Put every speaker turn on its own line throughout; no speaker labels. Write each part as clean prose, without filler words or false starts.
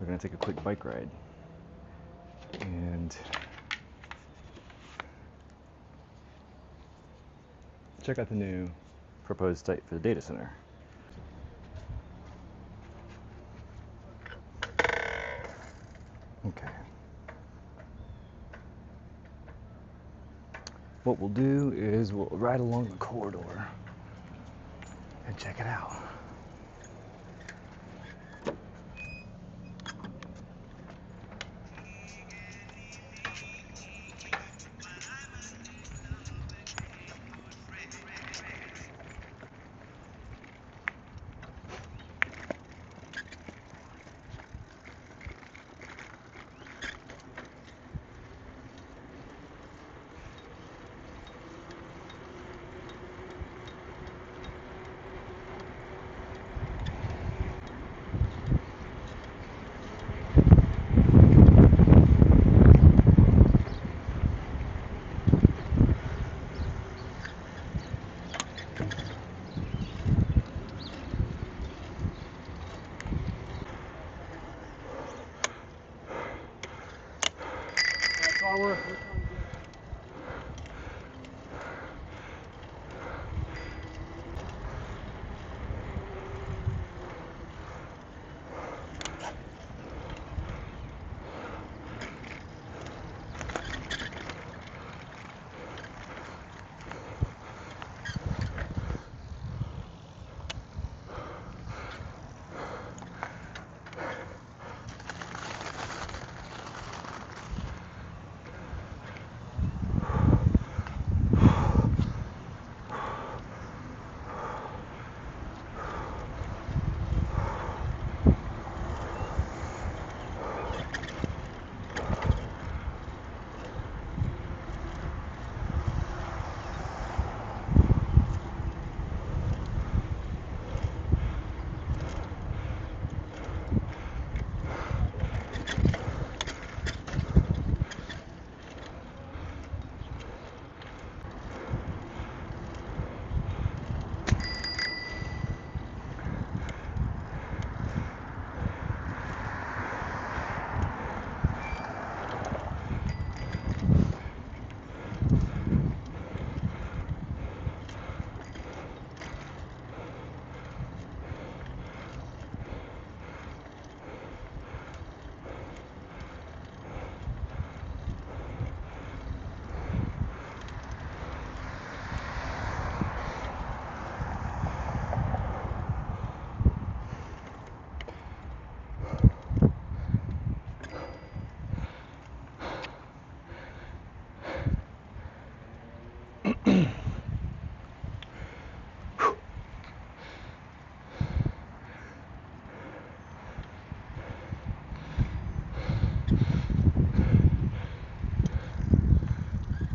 we're gonna take a quick bike ride and check out the new proposed site for the data center. Okay. What we'll do is we'll ride along the corridor and check it out.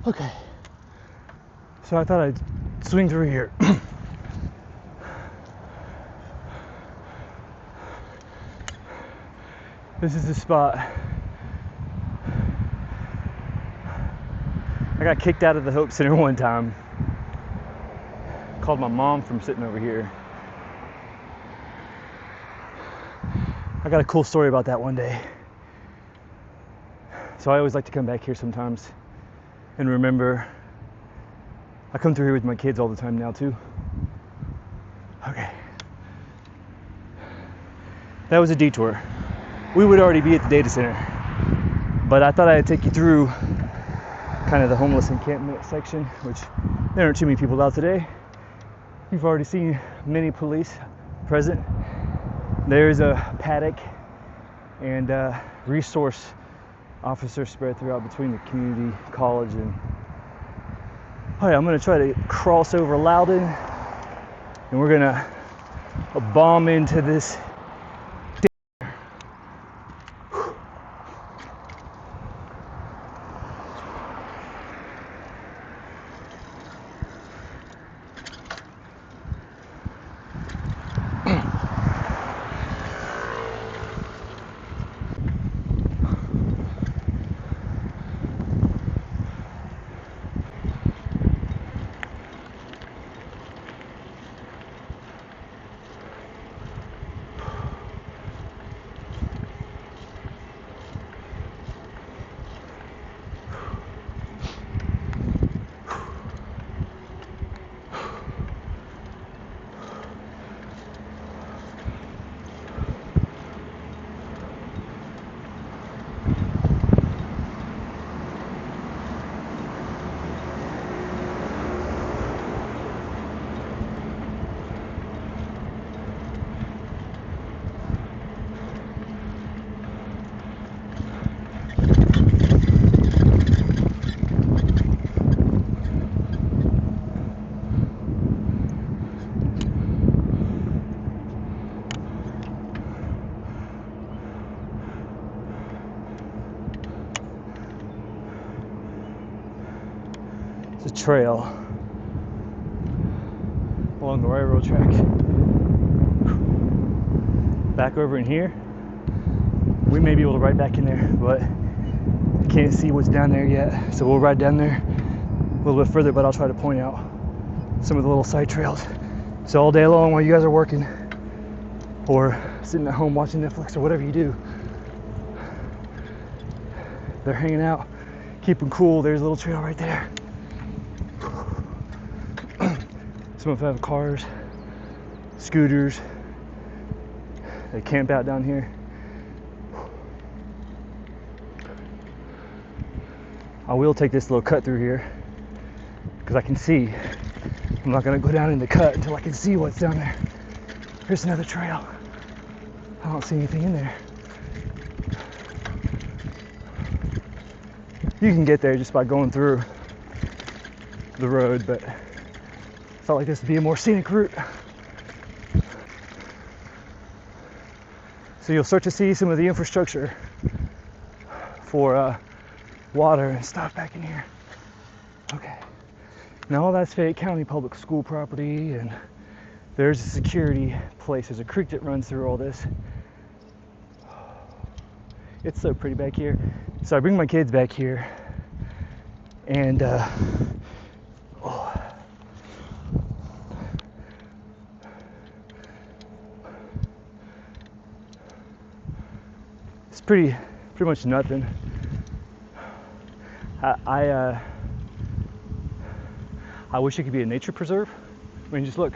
Okay, so I thought I'd swing through here. This is the spot. I got kicked out of the Hope Center one time. Called my mom from sitting over here. I got a cool story about that one day. So I always like to come back here sometimes and remember. I come through here with my kids all the time now too. Okay. That was a detour. We would already be at the data center, but I thought I'd take you through kind of the homeless encampment section, which there aren't too many people out today. You've already seen many police present. There's a paddock and resource officers spread throughout between the community college and all right, I'm gonna try to cross over Loudon and we're gonna bomb into this. It's a trail along the railroad track. Back over in here, we may be able to ride back in there, but I can't see what's down there yet. So we'll ride down there a little bit further, but I'll try to point out some of the little side trails. So all day long while you guys are working or sitting at home watching Netflix or whatever you do, they're hanging out, keeping cool. There's a little trail right there. Some of them have cars, scooters. They camp out down here. I will take this little cut through here because I can see. I'm not gonna go down in the cut until I can see what's down there. Here's another trail. I don't see anything in there. You can get there just by going through the road, but I felt like this would be a more scenic route. So you'll start to see some of the infrastructure for water and stuff back in here. Okay. Now all that's Fayette County Public School property, and there's a security place. There's a creek that runs through all this. It's so pretty back here. So I bring my kids back here, and it's pretty much nothing. I wish it could be a nature preserve. I mean, just look.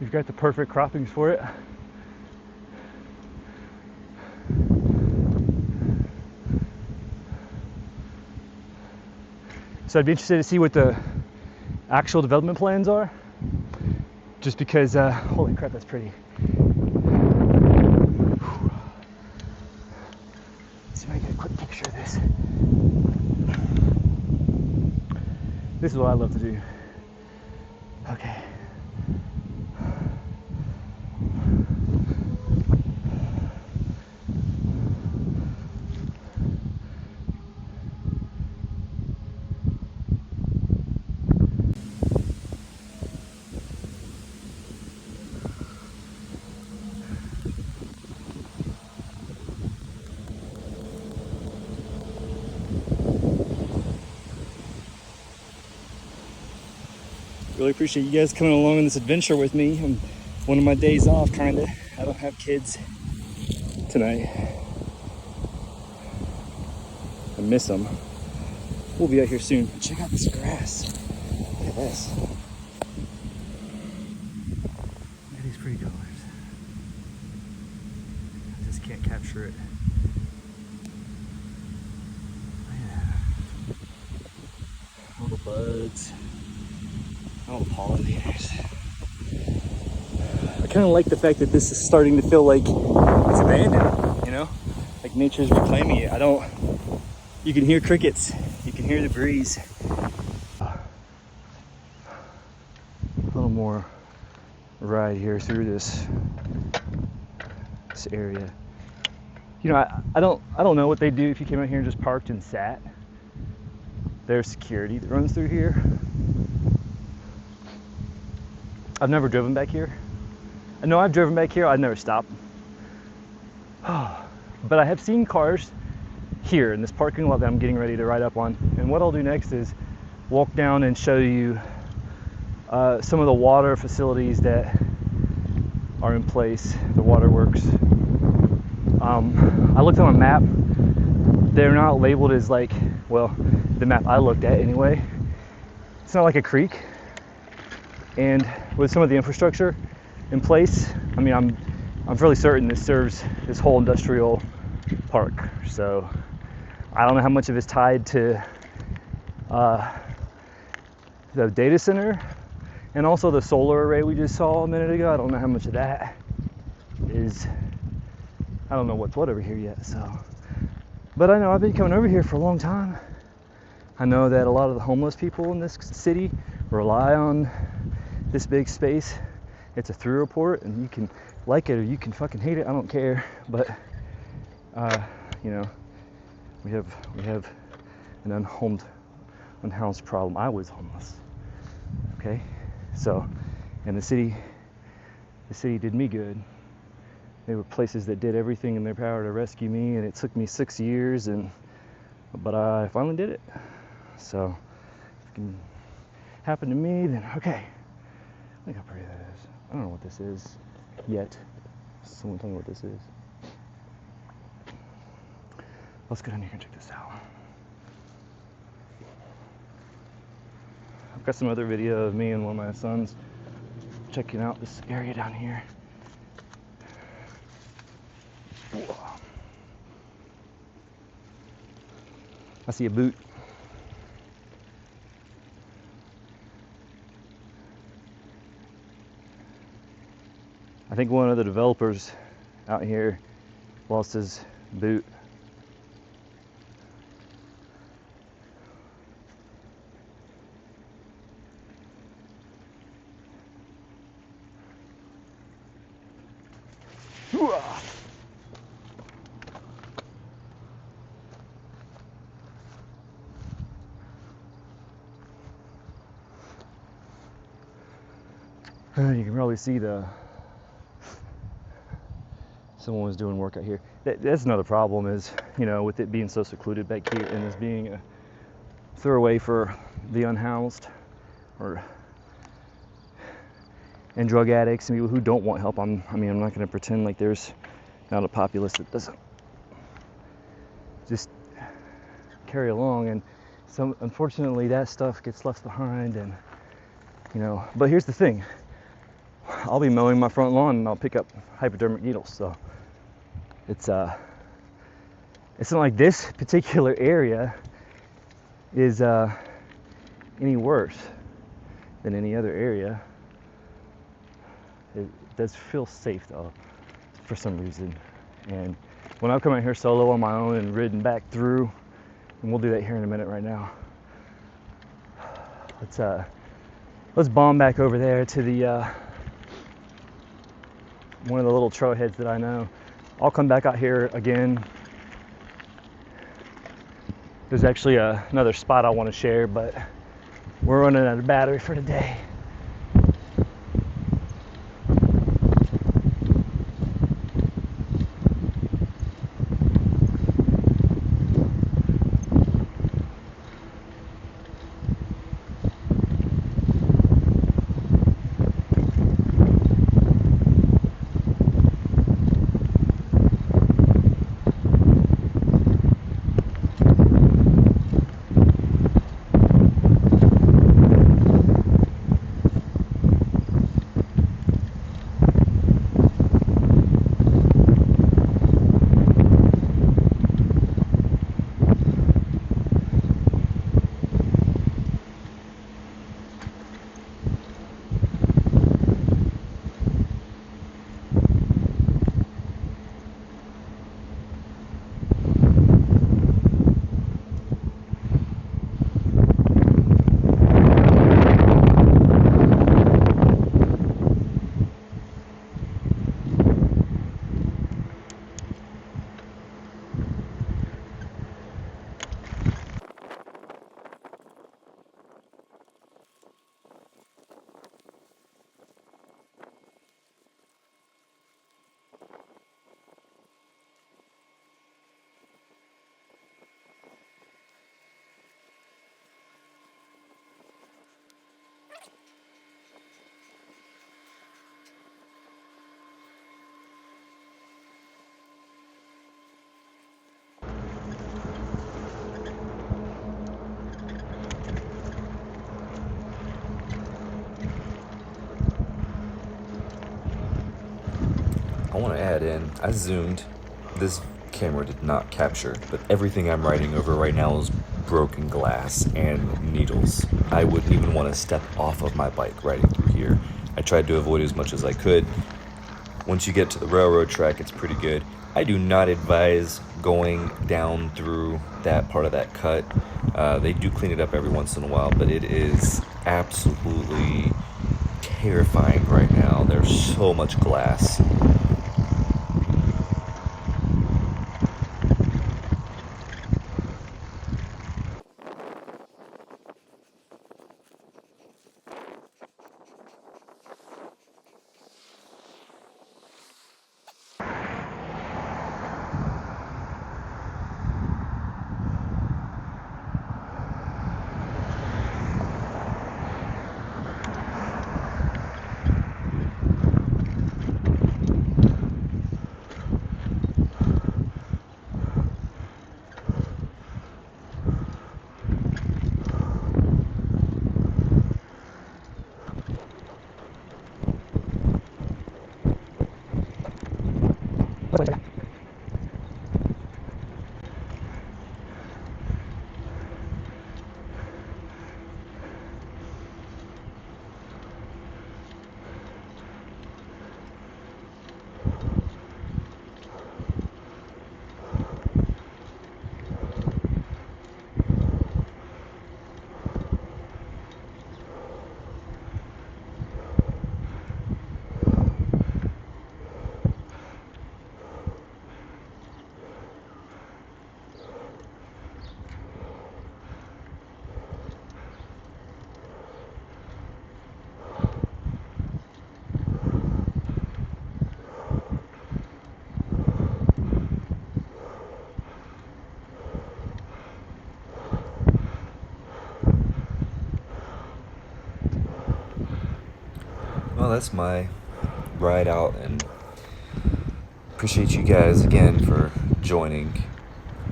You've got the perfect croppings for it. So I'd be interested to see what the actual development plans are. Just because, holy crap, that's pretty. Let's see if I can get a quick picture of this. This is what I love to do. Okay. Really appreciate you guys coming along on this adventure with me on one of my days off, kinda. I don't have kids tonight. I miss them. We'll be out here soon. Check out this grass. Look at this. Look at these pretty colors. I just can't capture it. Yeah. Little buds. Oh, pollinators. I kind of like the fact that this is starting to feel like it's abandoned, you know? Like nature's reclaiming it. You can hear crickets. You can hear the breeze. A little more ride here through this area. You know, I don't know what they do if you came out here and just parked and sat. There's security that runs through here. I've never driven back here. I know I've driven back here, I've never stopped. But I have seen cars here in this parking lot that I'm getting ready to ride up on. And what I'll do next is walk down and show you some of the water facilities that are in place, the waterworks. I looked on a map. They're not labeled as like, well, the map I looked at anyway. It's not like a creek. And with some of the infrastructure in place, I mean, I'm fairly certain this serves this whole industrial park. So I don't know how much of it's tied to the data center and also the solar array we just saw a minute ago. I don't know how much of that is. I don't know what's what over here yet. So, but I know I've been coming over here for a long time. I know that a lot of the homeless people in this city rely on this big space. It's a through report, and you can like it or you can fucking hate it. I don't care. But you know, we have an unhoused problem. I was homeless. Okay, so, and the city did me good. There were places that did everything in their power to rescue me, and it took me 6 years, but I finally did it. So if it can happen to me, then okay. Look how pretty that is. I don't know what this is yet. Someone tell me what this is. Let's go down here and check this out. I've got some other video of me and one of my sons checking out this area down here. I see a boot. I think one of the developers out here lost his boot. You can probably see someone was doing work out here. That's another problem is, you know, with it being so secluded back here and this being a throwaway for the unhoused and drug addicts and people who don't want help. I'm not going to pretend like there's not a populace that doesn't just carry along, and some, unfortunately, that stuff gets left behind. And you know, but here's the thing: I'll be mowing my front lawn and I'll pick up hypodermic needles. So it's not like this particular area is any worse than any other area. It does feel safe though, for some reason. And when I've come out here solo on my own and ridden back through, and we'll do that here in a minute right now. Let's bomb back over there to the one of the little trailheads that I know. I'll come back out here again. There's actually another spot I want to share, but we're running out of battery for today.
I want to add in, I zoomed. This camera did not capture, but everything I'm riding over right now is broken glass and needles. I wouldn't even want to step off of my bike riding through here. I tried to avoid as much as I could. Once you get to the railroad track, it's pretty good. I do not advise going down through that part of that cut. They do clean it up every once in a while, but it is absolutely terrifying right now. There's so much glass. Well, that's my ride out, and appreciate you guys again for joining.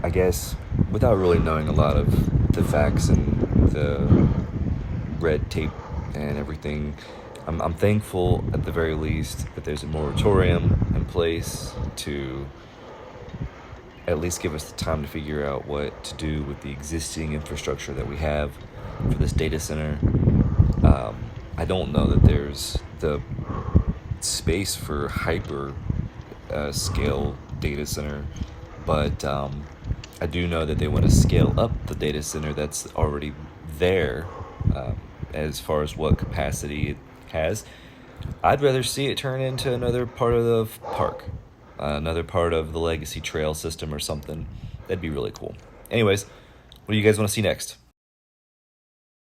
I guess without really knowing a lot of the facts and the red tape and everything, I'm thankful at the very least that there's a moratorium in place to at least give us the time to figure out what to do with the existing infrastructure that we have for this data center. I don't know that there's the space for hyper scale data center, but I do know that they want to scale up the data center that's already there as far as what capacity it has. I'd rather see it turn into another part of the park, another part of the legacy trail system or something. That'd be really cool. Anyways, what do you guys want to see next?